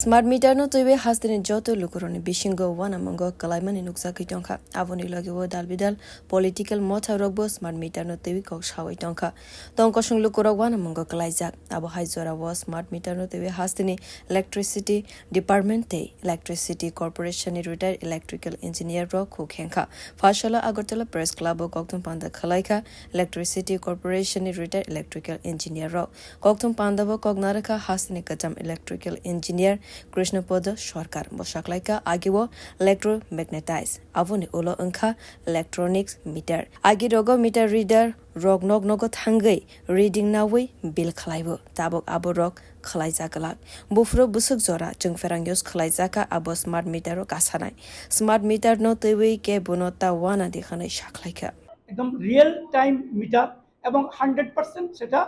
Smart meter no toibe hasdene joto lukuroni bishingo wana mongo kalaimani nuksa kitongka avoni lagiwo dalbidal political mota rogbo smart meter no toibe kok shawai tongka tongkoshung lukuro wana mongo kalaijak abo haizora wo smart meter no toibe hasdene electricity department te electricity corporation ni retired electrical engineer ro kengkha fashala agartala press club koktum panda khalaika electricity corporation ni retired electrical engineer ro koktum panda bo kognaraka hasdene kacham electrical engineer Krishnapada Sharkar Boshakalaika Agiwo electromagnetize Avoni Ulo Unka electronics meter Agi rogo meter reader rog nogo thangai reading nawi bill khlaibo tabok abo rog khlaijakalak bufro busuk zora jungferangyos khlaijaka abo smart meter kasanai smart meter no tewi ke bunota wana dikhanai shaklaika একদম real time metre এবং 100% সেটা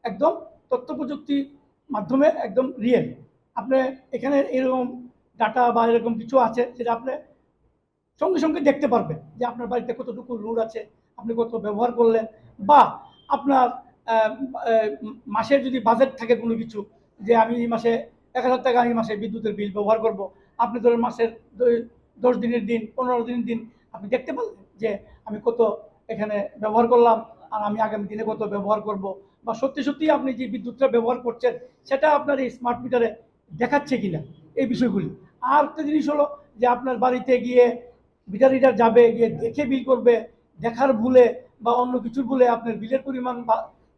একদম তথ্য প্রযুক্তির মাধ্যমে একদম real আপনি এখানে এরকম ডাটা বা এরকম কিছু আছে যেটা আপনি সঙ্গে সঙ্গে দেখতে পারবেন যে আপনার বাড়িতে কতটুকু লোড আছে আপনি কত ব্যবহার করলেন বা আপনার মাসের যদি বাজেট থাকে কোনো কিছু যে আমি এই মাসে 1000 টাকা আমি মাসে বিদ্যুতের বিল ব্যবহার করব আপনি ধরেন মাসের 10 দিনের দিন 15 দিনের দিন আপনি দেখতে পারলেন যে আমি কত এখানে ব্যবহার করলাম আর আমি আগামী দিনে কত ব্যবহার করব বা সত্যি সত্যি আপনি যে বিদ্যুৎটা ব্যবহার করছেন সেটা আপনার এই স্মার্ট মিটারে দেখাচ্ছে কিনা এই বিষয়গুলি আর একটা জিনিস হলো যে আপনার বাড়িতে গিয়ে মিটার রিডার যাবে গিয়ে দেখে বিল করবে দেখার ভুলে বা অন্য কিছুর ভুলে আপনার বিলের পরিমাণ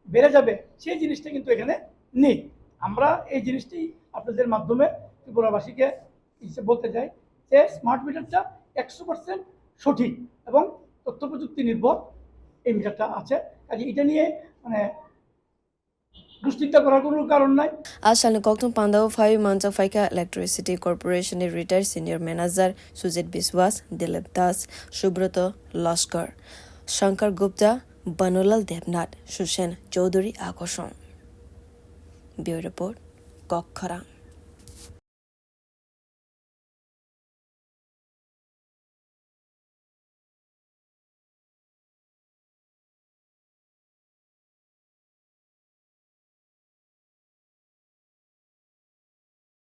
বেড়ে যাবে সেই জিনিসটা কিন্তু এখানে নেই আমরা এই জিনিসটি আপনাদের মাধ্যমে ত্রিপুরাবাসীকে বলতে চাই যে স্মার্ট মিটারটা 100% সঠিক এবং তথ্য প্রযুক্তি নির্ভর এই মিটারটা আছে কাজে এটা নিয়ে মানে দুশ্চিন্তা করার কোনো কারণ নাই Asal koktum pandao 5 months of Faika Electricity Corporation retired senior manager Sujit Biswas, Dilip Das, Shubroto Lashkar, Shankar Gupta, Banulal Devnath, Shushen Chaudhary Akoshon. Bureau Report, Kengkha.